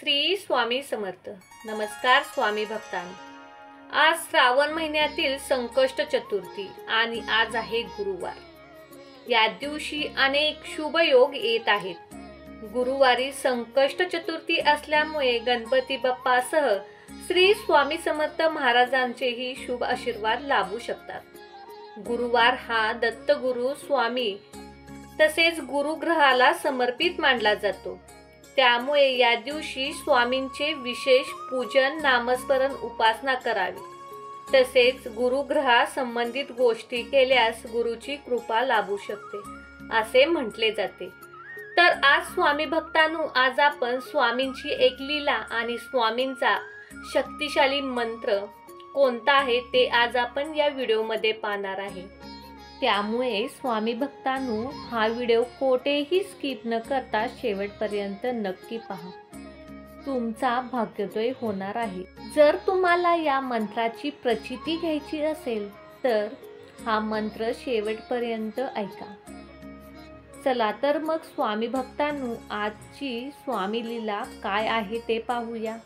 श्री स्वामी समर्थ. नमस्कार स्वामी भक्तांनो. आज श्रावण महिन्यातील संकष्ट चतुर्थी आणि आज आहे गुरुवार. या दिवशी अनेक शुभ योग येत आहेत. गुरुवारी संकष्ट चतुर्थी असल्यामुळे गणपती बाप्पासह श्री स्वामी समर्थ महाराजांचेही शुभ आशीर्वाद लाभू शकतात. गुरुवार हा दत्तगुरु स्वामी तसेच गुरुग्रहाला समर्पित मानला जातो. त्यामुळे या दिवशी स्वामींचे विशेष पूजन, नामस्मरण, उपासना करावी. तसेच गुरुग्रहा संबंधित गोष्टी केल्यास गुरुची कृपा लाभू शकते असे म्हटले जाते. तर आज स्वामी भक्तांनो, आज आपण स्वामींची एक लीला आणि स्वामींचा शक्तिशाली मंत्र कोणता आहे ते आज आपण या व्हिडिओमध्ये पाहणार आहे. त्यामुळे स्वामी भक्तांनो, हा व्हिडिओ कोठेही स्किप न करता शेवटपर्यंत नक्की पहा. तुमचा भाग्योदय होणार आहे. जर तुम्हाला या मंत्राची प्रचिती घ्यायची असेल तर हा मंत्र शेवटपर्यंत ऐका. चला तर मग स्वामी भक्तांनो, आजची स्वामी लीला काय आहे ते पाहूया.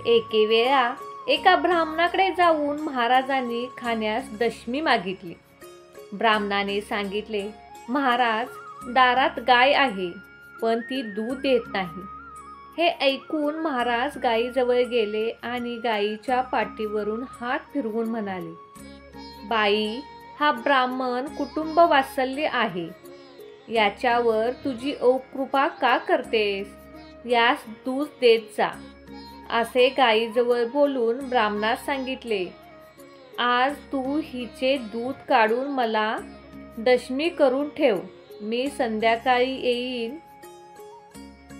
एके वेळा एका ब्राह्मणाकडे जाऊन महाराजांनी खाण्यास दशमी मागितली. ब्राह्मणाने सांगितले, महाराज, दारात गाय आहे पण ती दूध देत नाही. हे ऐकून महाराज गायीजवळ गेले आणि गायीच्या पाठीवरून हात फिरवून म्हणाले, बाई, हा ब्राह्मण कुटुंब वात्सल्य आहे. याच्यावर तुझी अकृपा का करतेस? यास दूध देत जा. असे गायीजवळ बोलून ब्राह्मणास सांगितले, आज तू हिचे दूध काढून मला दशमी करून ठेव, मी संध्याकाळी येईन.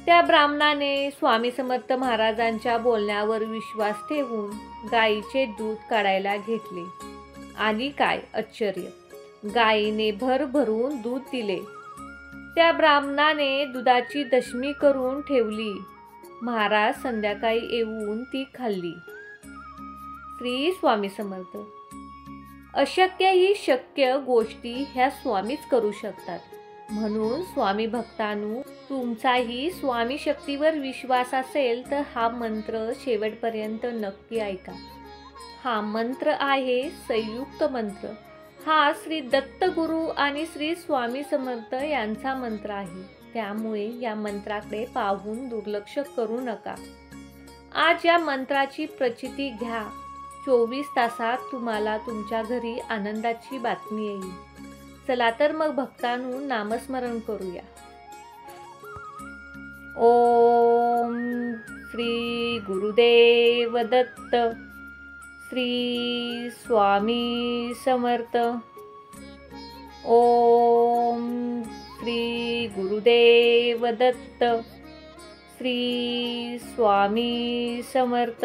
त्या ब्राह्मणाने स्वामी समर्थ महाराजांच्या बोलण्यावर विश्वास ठेवून गायीचे दूध काढायला घेतले. आणि काय आश्चर्य, गायीने भरभरून दूध दिले. त्या ब्राह्मणाने दुधाची दशमी करून ठेवली. महाराज संध्याकाळी येऊन ती खाल्ली. श्री स्वामी समर्थ. अशक्य ही शक्य गोष्टी ह्या स्वामीच करू शकतात. म्हणून स्वामी भक्तांनो, तुमचाही स्वामी शक्तीवर विश्वास असेल तर हा मंत्र शेवटपर्यंत नक्की ऐका. हा मंत्र आहे संयुक्त मंत्र. हा श्री दत्तगुरु आणि श्री स्वामी समर्थ यांचा मंत्र आहे. त्यामुळे या मंत्राकडे पाहून दुर्लक्ष करू नका. आज या मंत्राची प्रचिती घ्या. 24 तासात तुम्हाला तुमच्या घरी आनंदाची बातमी येईल. चला तर मग भक्तांनो, नामस्मरण करूया. ओम श्री गुरुदेव दत्त. श्री स्वामी समर्थ. ओम श्री गुरुदेव दत्त. श्री स्वामी समर्थ.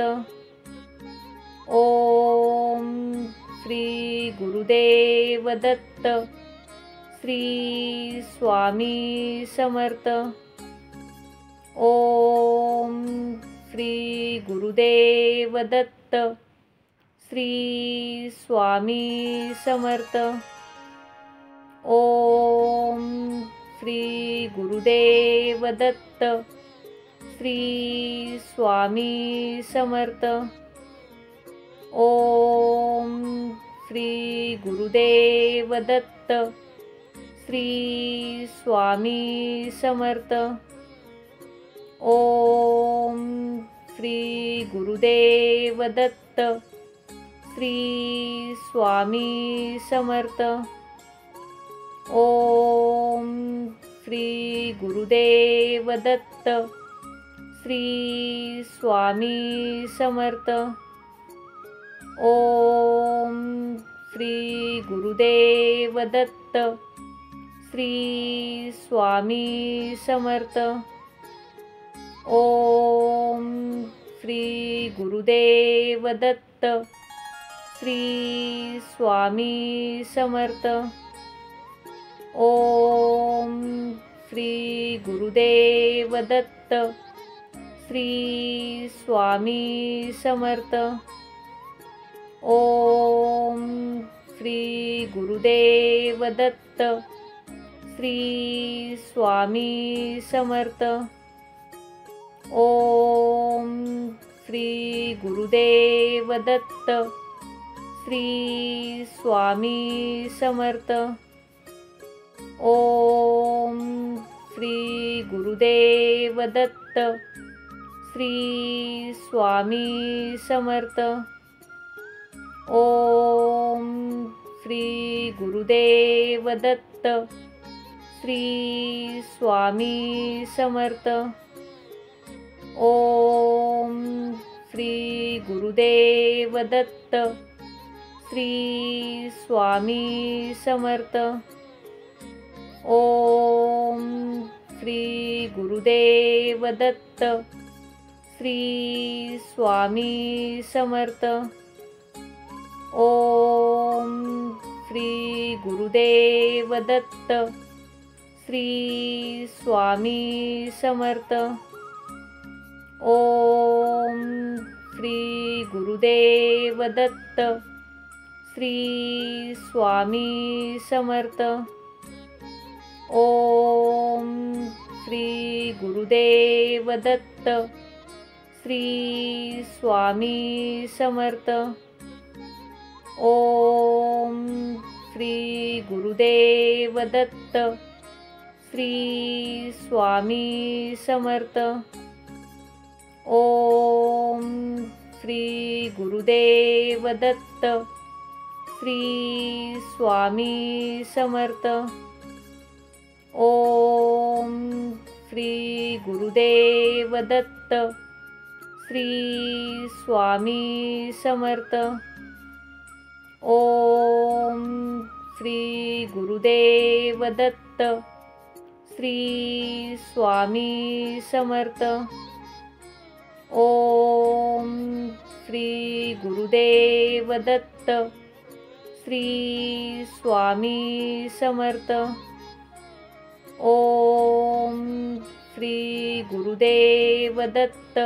ओम श्री गुरुदेव दत्त. श्री स्वामी समर्थ. ओम श्री गुरुदेव दत्त. श्री स्वामी समर्थ. ओम श्री गुरुदेव दत्त. श्री स्वामी समर्थ. ओम श्री गुरुदेव दत्त. श्री स्वामी समर्थ. ओम श्री गुरुदेव दत्त. श्री स्वामी समर्थ. ओम श्री गुरुदेव दत्त. श्री स्वामी समर्थ. ओम श्री गुरुदेव दत्त. श्री स्वामी समर्थ. ओम श्री गुरुदेव दत्त. श्री स्वामी समर्थ. ओम श्री गुरुदेव दत्त. श्री स्वामी समर्थ. ओम श्री गुरुदेव दत्त. श्री स्वामी समर्थ. ओम श्री गुरुदेव दत्त. श्री स्वामी समर्थ. ओम श्री गुरुदेव दत्त. श्री स्वामी समर्थ. ओम श्री गुरुदेव दत्त. श्री स्वामी समर्थ. ओम श्री गुरुदेव दत्त. श्री स्वामी समर्थ. ओम श्री गुरुदेव दत्त. श्री स्वामी समर्थ. ओम श्री गुरुदेव दत्त. श्री स्वामी समर्थ. ओम श्री गुरुदेव दत्त. श्री स्वामी समर्थ. ओम श्री गुरुदेव दत्त. श्री स्वामी समर्थ. ओम श्री गुरुदेव दत्त. श्री स्वामी समर्थ. ओम श्री गुरुदेव दत्त. श्री स्वामी समर्थ. ओम श्री गुरुदेव दत्त. श्री स्वामी समर्थ. ओम श्री गुरुदेव दत्त. श्री स्वामी समर्थ. ओम श्री गुरुदेव दत्त. श्री स्वामी समर्थ. ओम श्री गुरुदेव दत्त.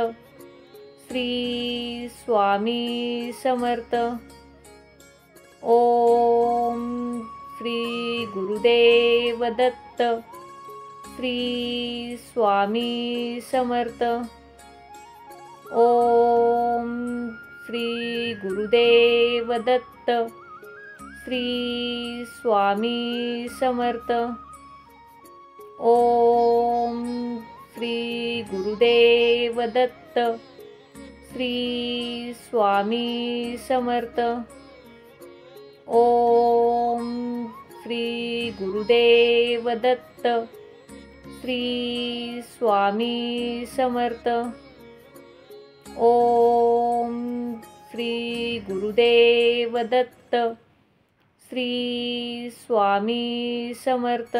श्री स्वामी समर्थ. ओम श्री गुरुदेव दत्त. श्री स्वामी समर्थ. ओम श्री गुरुदेव दत्त. श्री स्वामी समर्थ. ओम श्री गुरुदेव दत्त. श्री स्वामी समर्थ. ओम श्री गुरुदेव दत्त. श्री स्वामी समर्थ. ओम श्री गुरुदेव दत्त. श्री स्वामी समर्थ.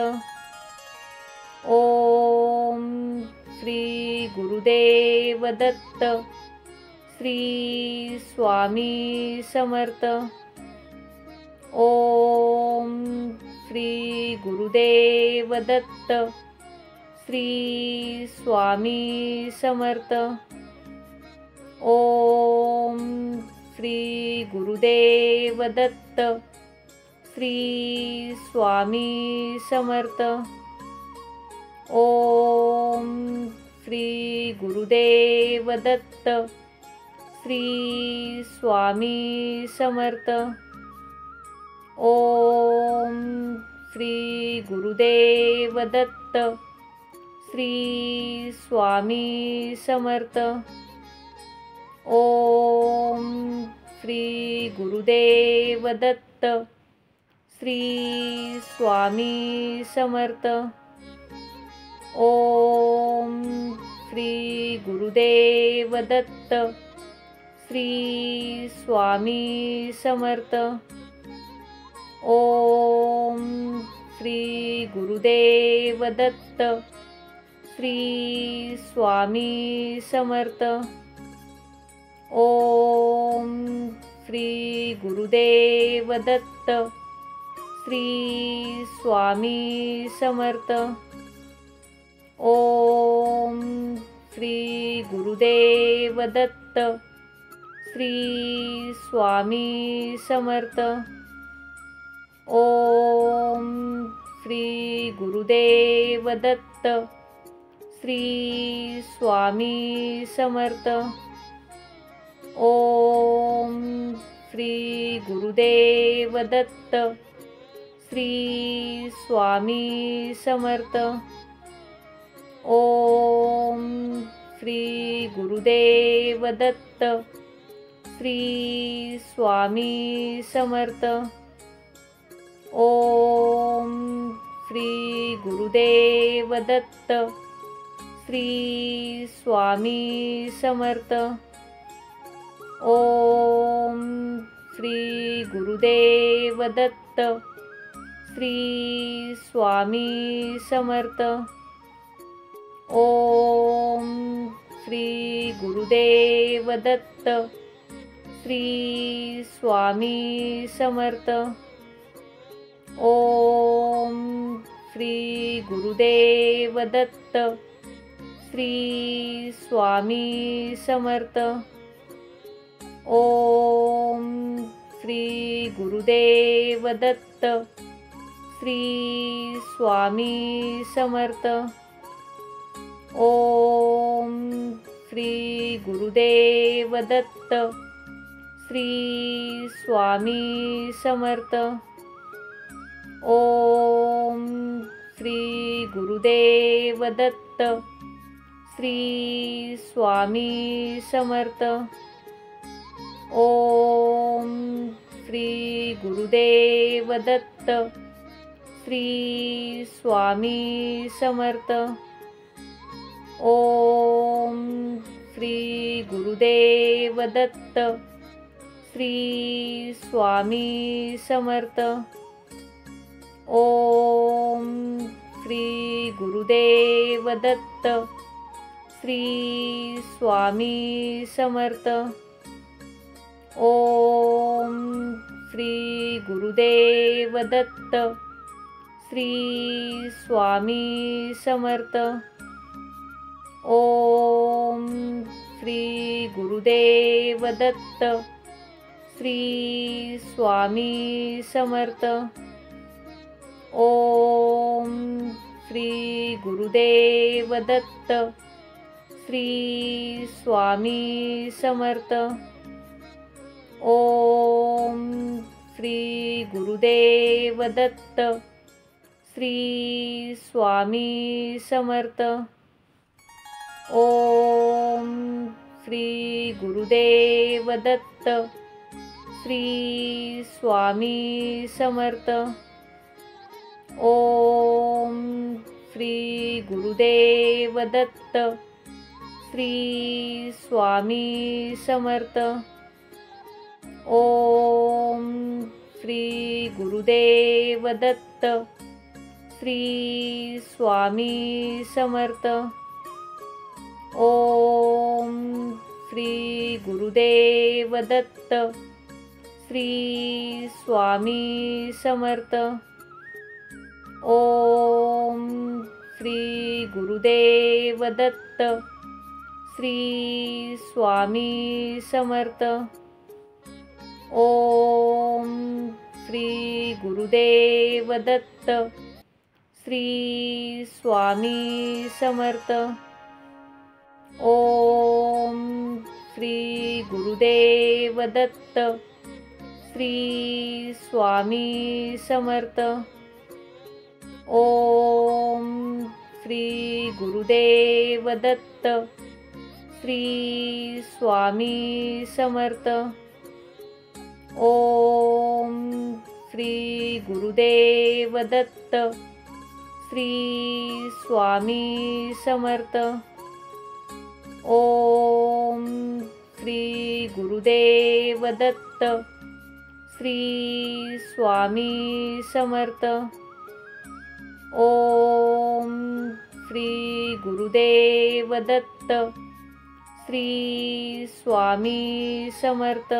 ओम श्री गुरुदेव दत्त. श्री स्वामी समर्थ. ओम श्री गुरुदेव दत्त. श्री स्वामी समर्थ. ओम श्री गुरुदेव दत्त. श्री स्वामी समर्थ. ओम श्री गुरुदेव दत्त. श्री स्वामी समर्थ. ओम श्री गुरुदेव दत्त. श्री स्वामी समर्थ. ओम श्री गुरुदेव दत्त. श्री स्वामी समर्थ. ओम श्री गुरुदेव दत्त. श्री स्वामी समर्थ. ओम श्री गुरुदेव दत्त. श्री स्वामी समर्थ. ओम श्री गुरुदेव दत्त. श्री स्वामी समर्थ. ओम श्री गुरुदेव दत्त. श्री स्वामी समर्थ. ओम श्री गुरुदेव दत्त. श्री स्वामी समर्थ. ओम श्री गुरुदेव दत्त. श्री स्वामी समर्थ. ओम श्री गुरुदेव दत्त. श्री स्वामी समर्थ. ओम श्री गुरुदेव दत्त. श्री स्वामी समर्थ. ओम श्री गुरुदेव दत्त. श्री स्वामी समर्थ. ओम श्री गुरुदेव दत्त. श्री स्वामी समर्थ. ओम श्री गुरुदेव दत्त. श्री स्वामी समर्थ. ओम श्री गुरुदेव दत्त. श्री स्वामी समर्थ. ओम श्री गुरुदेव दत्त. श्री स्वामी समर्थ. ओम श्री गुरुदेव दत्त. श्री स्वामी समर्थ. ओम श्री गुरुदेव दत्त. श्री स्वामी समर्थ. ओम श्री गुरुदेव दत्त. श्री स्वामी समर्थ. ओम श्री गुरुदेव दत्त. श्री स्वामी समर्थ. ओम श्री गुरुदेव दत्त. श्री स्वामी समर्थ. ओम श्री गुरुदेव दत्त. श्री स्वामी समर्थ. ओम श्री गुरुदेव दत्त. श्री स्वामी समर्थ. ओम श्री गुरुदेव दत्त. श्री स्वामी समर्थ. ओम श्री गुरुदेव दत्त. श्री स्वामी समर्थ. ओम श्री गुरुदेव दत्त. श्री स्वामी समर्थ. ओम श्री गुरुदेव दत्त. श्री स्वामी समर्थ. ओम श्री गुरुदेव दत्त. श्री स्वामी समर्थ. ओम श्री गुरुदेव दत्त. श्री स्वामी समर्थ. ओम श्री गुरुदेव दत्त. श्री स्वामी समर्थ. ओम श्री गुरुदेव दत्त. श्री स्वामी समर्थ. ओम श्री गुरुदेव दत्त. श्री स्वामी समर्थ. ओम श्री गुरुदेव दत्त. श्री स्वामी समर्थ. ओम श्री गुरुदेव दत्त. श्री स्वामी समर्थ. ओम श्री गुरुदेव दत्त. श्री स्वामी समर्थ.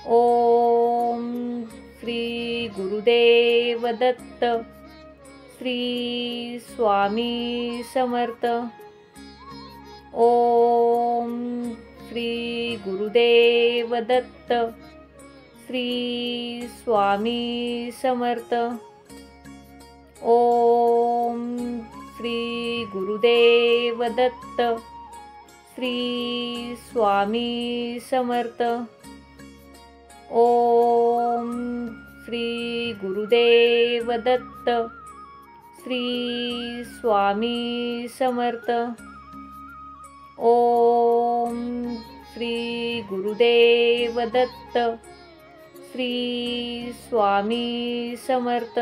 ओम श्री गुरुदेव दत्त. श्री स्वामी समर्थ. ओम श्री गुरुदेव दत्त. श्री स्वामी समर्थ. ओम श्री गुरुदेव दत्त. श्री स्वामी समर्थ. ओम श्री गुरुदेव दत्त. श्री स्वामी समर्थ. ओम श्री गुरुदेव दत्त. श्री स्वामी समर्थ.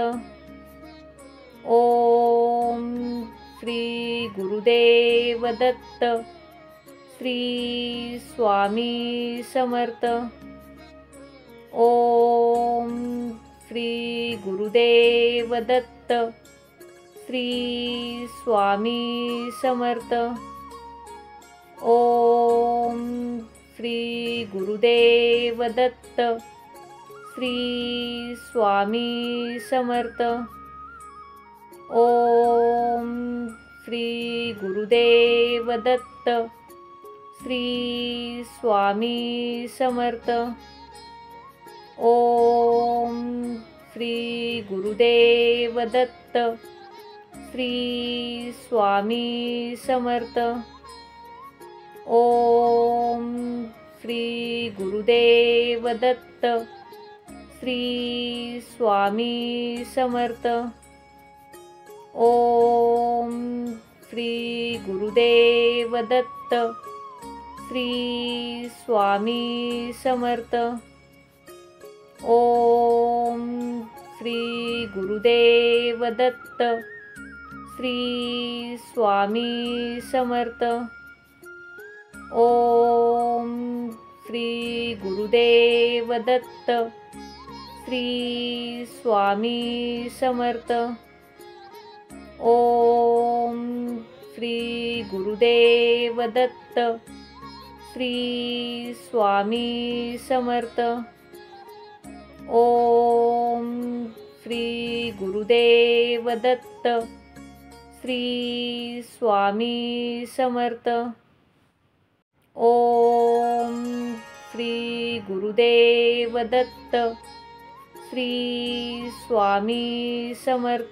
ओम श्री गुरुदेव दत्त. श्री स्वामी समर्थ. ओम श्री गुरुदेव दत्त. श्री स्वामी समर्थ. ओम श्री गुरुदेव दत्त. श्री स्वामी समर्थ. ओम श्री गुरुदेव दत्त. श्री स्वामी समर्थ. ओम श्री गुरुदेव दत्त. श्री स्वामी समर्थ. ओम श्री गुरुदेव दत्त. श्री स्वामी समर्थ. ओम श्री गुरुदेव दत्त. श्री स्वामी समर्थ. ओम श्री गुरुदेव दत्त. श्री स्वामी समर्थ. ओम श्री गुरुदेव दत्त. श्री स्वामी समर्थ. ओम श्री गुरुदेव दत्त. श्री स्वामी समर्थ. ओम श्री गुरुदेव दत्त. श्री स्वामी समर्थ. ओम श्री गुरुदेव दत्त. श्री स्वामी समर्थ.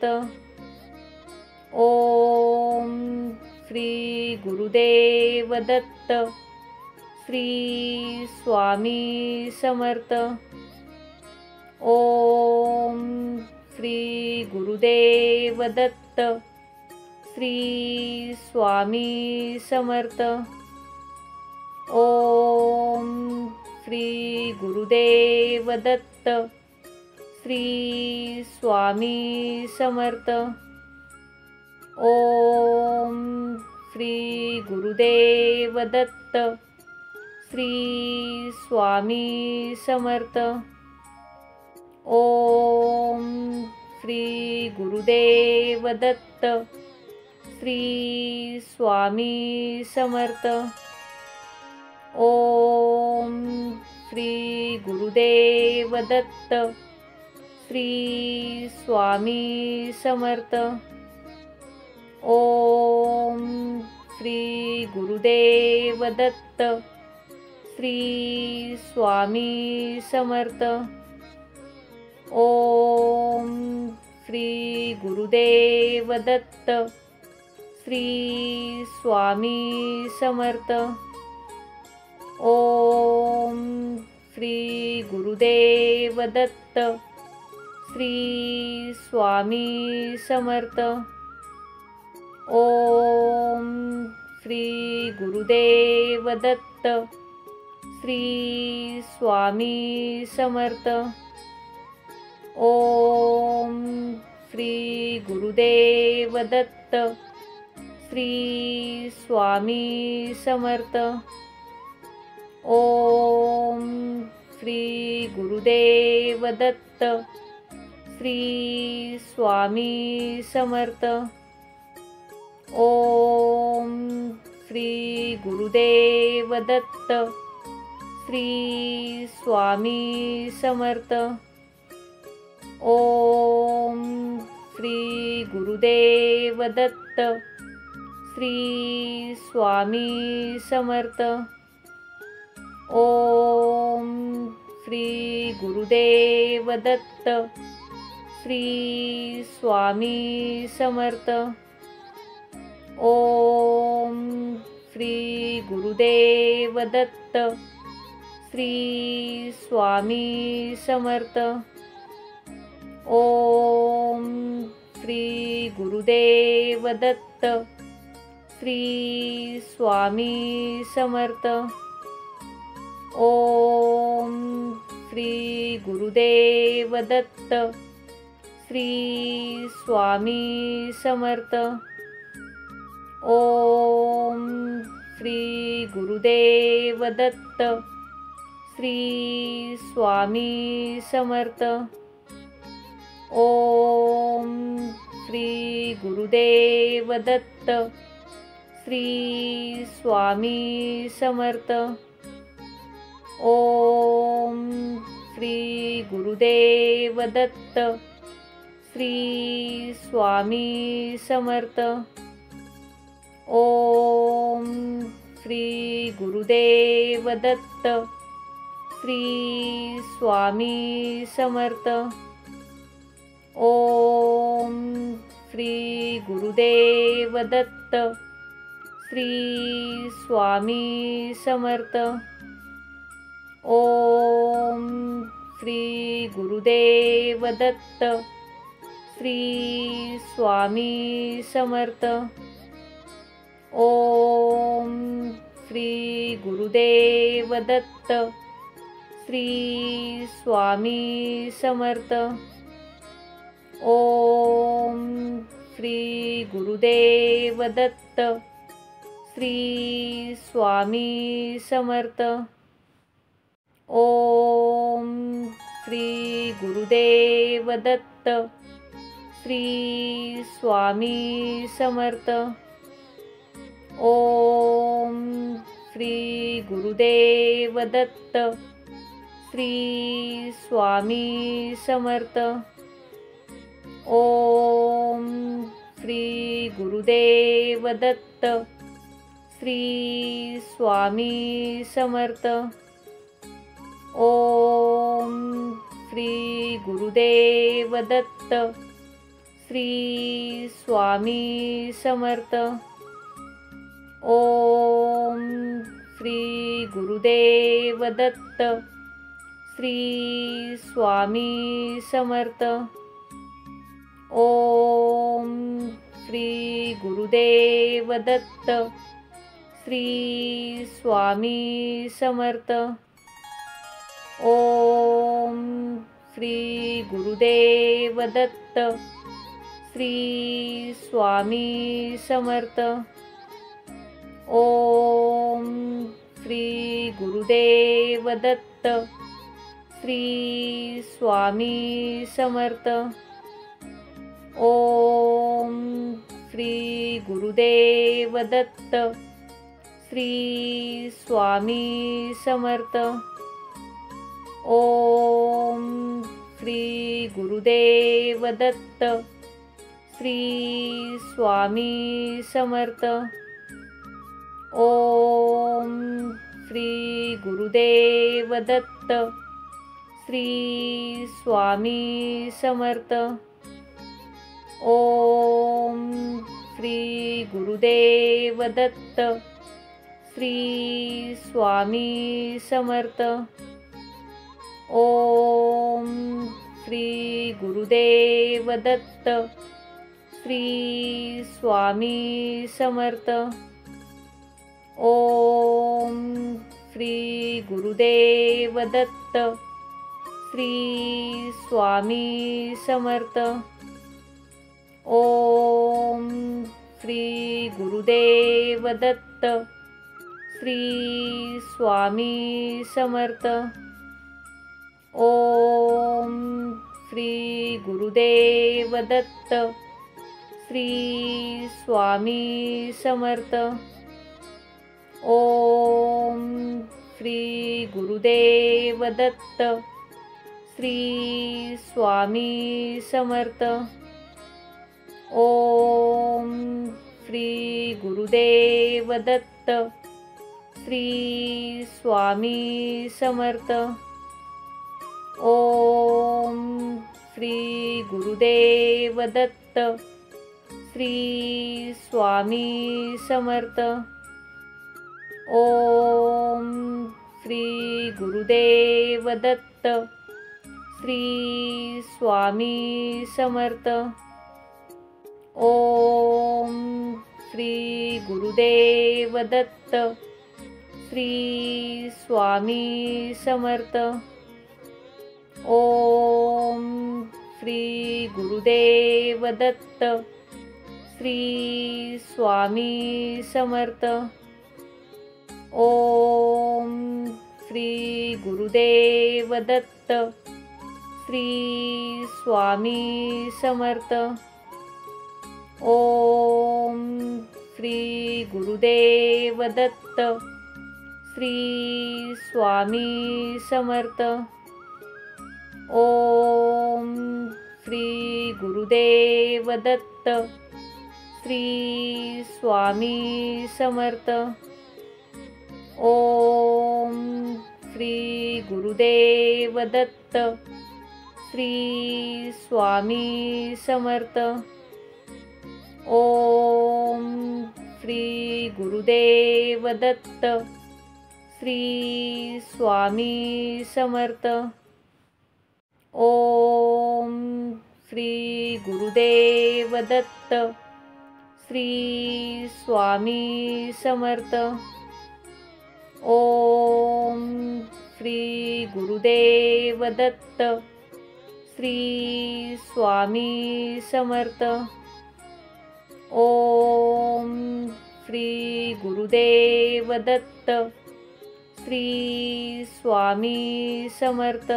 ओम श्री गुरुदेव दत्त. श्री स्वामी समर्थ. ओम श्री गुरुदेव दत्त. श्री स्वामी समर्थ. ओम श्री गुरुदेव दत्त. श्री स्वामी समर्थ. ओम श्री गुरुदेव दत्त. श्री स्वामी समर्थ. ओम श्री गुरुदेव दत्त. श्री स्वामी समर्थ. ओम श्री गुरुदेव दत्त. श्री स्वामी समर्थ. ओम श्री गुरुदेव दत्त. श्री स्वामी समर्थ. ओम श्री गुरुदेव दत्त. श्री स्वामी समर्थ. ओम श्री गुरुदेव दत्त. श्री स्वामी समर्थ. ओम श्री गुरुदेव दत्त. श्री स्वामी समर्थ. ओम श्री गुरुदेव दत्त. श्री स्वामी समर्थ. ओम श्री गुरुदेव दत्त. श्री स्वामी समर्थ. ओम श्री गुरुदेव दत्त. श्री स्वामी समर्थ. ओम श्री गुरुदेव दत्त. श्री स्वामी समर्थ. ओम श्री गुरुदेव दत्त. श्री स्वामी समर्थ. ओम श्री गुरुदेव दत्त. श्री स्वामी समर्थ. ओम श्री गुरुदेव दत्त. श्री स्वामी समर्थ. ओम श्री गुरुदेव दत्त. श्री स्वामी समर्थ. ओम श्री गुरुदेव दत्त. श्री स्वामी समर्थ. ओम श्री गुरुदेव दत्त. श्री स्वामी समर्थ. ओम श्री गुरुदेव दत्त. श्री स्वामी समर्थ. ओम श्री गुरुदेव दत्त. श्री स्वामी समर्थ. ओम श्री गुरुदेव दत्त. श्री स्वामी समर्थ. ओम श्री गुरुदेव दत्त. श्री स्वामी समर्थ. ओम श्री गुरुदेव दत्त. श्री स्वामी समर्थ. ओम श्री गुरुदेव दत्त. श्री स्वामी समर्थ. ओम श्री गुरुदेव दत्त. श्री स्वामी समर्थ. ओम श्री गुरुदेव दत्त. श्री स्वामी समर्थ. ओम श्री गुरुदेव दत्त. श्री स्वामी समर्थ. ओम श्री गुरुदेव दत्त. श्री स्वामी समर्थ. ओम श्री गुरुदेव दत्त. श्री स्वामी समर्थ. ओम श्री गुरुदेव दत्त. श्री स्वामी समर्थ. ओम श्री गुरुदेव दत्त. श्री स्वामी समर्थ. ओम श्री गुरुदेव दत्त. श्री स्वामी समर्थ. ओम श्री गुरुदेव दत्त. श्री स्वामी समर्थ. ओम श्री गुरुदेव दत्त. श्री स्वामी समर्थ. ओम श्री गुरुदेव दत्त. श्री स्वामी समर्थ. ओम श्री गुरुदेव दत्त. श्री स्वामी समर्थ. ओम श्री गुरुदेव दत्त. श्री स्वामी समर्थ. ओम श्री गुरुदेव दत्त. श्री स्वामी समर्थ. ओम श्री गुरुदेव दत्त. श्री स्वामी समर्थ. ओम श्री गुरुदेव दत्त. श्री स्वामी समर्थ. ओम श्री गुरुदेव दत्त. श्री स्वामी समर्थ. ओम श्री गुरुदेव दत्त. श्री स्वामी समर्थ. ओम श्री गुरुदेव दत्त. श्री स्वामी समर्थ. ओम श्री गुरुदेव दत्त. श्री स्वामी समर्थ. ओम श्री गुरुदेव दत्त. श्री स्वामी समर्थ. ओम श्री गुरुदेव दत्त. श्री स्वामी समर्थ. ओम श्री गुरुदेव दत्त. श्री स्वामी समर्थ. ओम श्री गुरुदेव दत्त. श्री स्वामी समर्थ. ओम श्री गुरुदेव दत्त. श्री स्वामी समर्थ. ओम श्री गुरुदेव दत्त. श्री स्वामी समर्थ. ओम श्री गुरुदेव दत्त. श्री स्वामी समर्थ. ओम श्री गुरुदेव दत्त. श्री स्वामी समर्थ. ओम श्री गुरुदेव दत्त. श्री स्वामी समर्थ. ओम श्री गुरुदेव दत्त. श्री स्वामी समर्थ.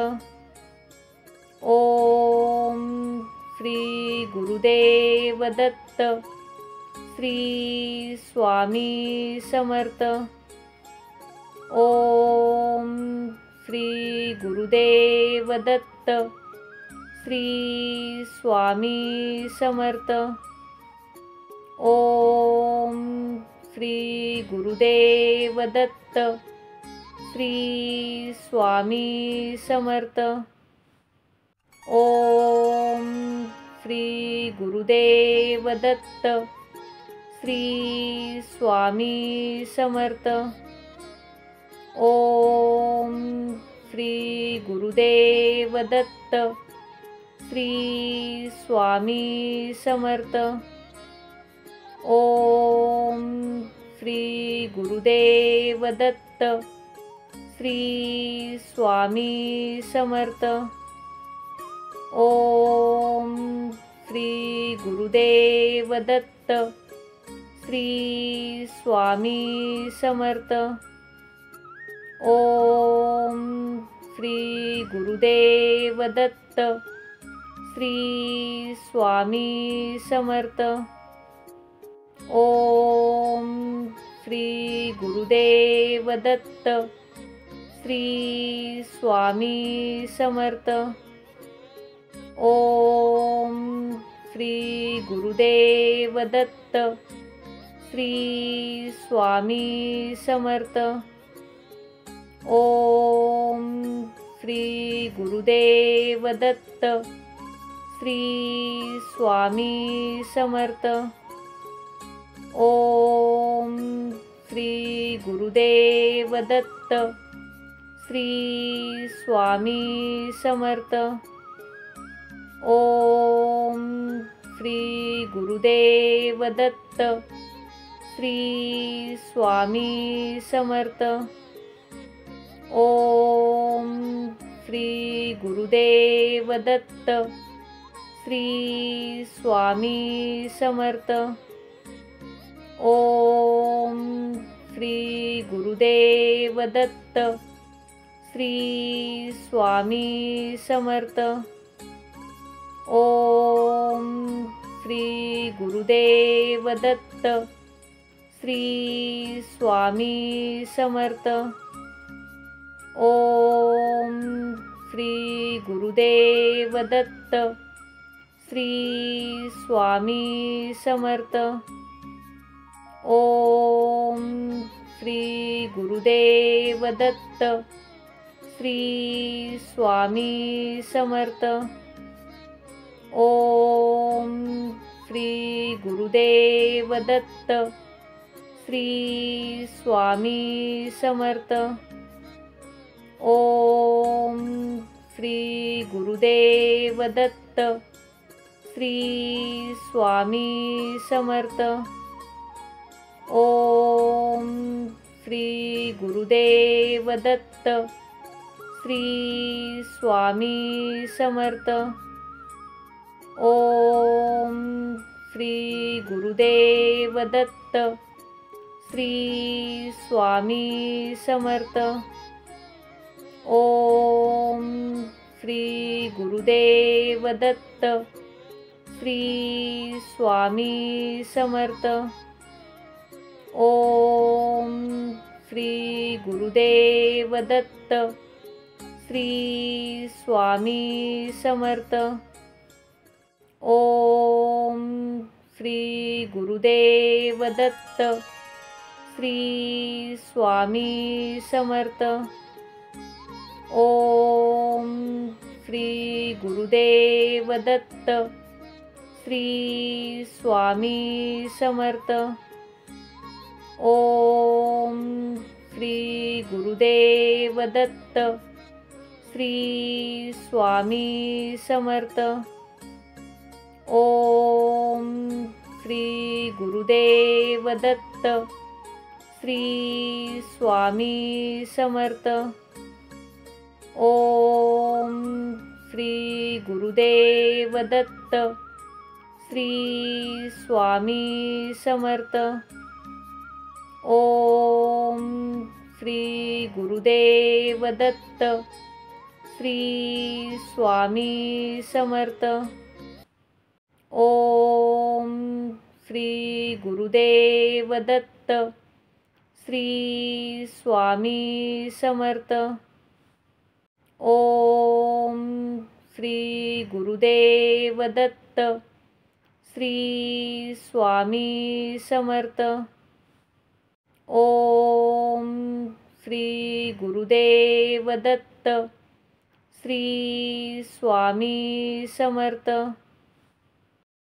ओम श्री गुरुदेव दत्त. श्री स्वामी समर्थ. ओम श्री गुरुदेव दत्त. श्री स्वामी समर्थ. ओम श्री गुरुदेव दत्त. श्री स्वामी समर्थ. ओम श्री गुरुदेव दत्त. श्री स्वामी समर्थ. ओम श्री गुरुदेव दत्त. श्री स्वामी समर्थ. ओम श्री गुरुदेव दत्त. श्री स्वामी समर्थ. ओम श्री गुरुदेव दत्त. श्री स्वामी समर्थ. ओम श्री गुरुदेव दत्त. श्री स्वामी समर्थ. ओम श्री गुरुदेव दत्त. श्री स्वामी समर्थ. ओम श्री गुरुदेव दत्त. श्री स्वामी समर्थ. ओम श्री गुरुदेव दत्त. श्री स्वामी समर्थ. ओम श्री गुरुदेव दत्त. श्री स्वामी समर्थ. ओम श्री गुरुदेव दत्त. श्री स्वामी समर्थ. ओम श्री गुरुदेव दत्त. श्री स्वामी समर्थ. ओम श्री गुरुदेव दत्त. श्री स्वामी समर्थ. ओम श्री गुरुदेव दत्त. श्री स्वामी समर्थ. ओम श्री गुरुदेव दत्त. श्री स्वामी समर्थ. ओम श्री गुरुदेव दत्त. श्री स्वामी समर्थ. ओम श्री गुरुदेव दत्त. श्री स्वामी समर्थ. ओम श्री गुरुदेव दत्त. श्री स्वामी समर्थ. ओम श्री गुरुदेव दत्त. श्री स्वामी समर्थ. ओम श्री गुरुदेव दत्त. श्री स्वामी समर्थ. ओम श्री गुरुदेव दत्त. श्री स्वामी समर्थ. ओम श्री गुरुदेव दत्त. श्री स्वामी समर्थ. ओम श्री गुरुदेव दत्त. श्री स्वामी समर्थ. ओम श्री गुरुदेव दत्त. श्री स्वामी समर्थ. ओम श्री गुरुदेव दत्त. श्री स्वामी समर्थ. ओम श्री गुरुदेव दत्त. श्री स्वामी समर्थ. ओम श्री गुरुदेव दत्त. श्री स्वामी समर्थ. ओम श्री गुरुदेव दत्त. श्री स्वामी समर्थ. ओम श्री गुरुदेव दत्त. श्री स्वामी समर्थ. ओम श्री गुरुदेव दत्त. श्री स्वामी समर्थ. ओम श्री गुरुदेव दत्त. श्री स्वामी समर्थ.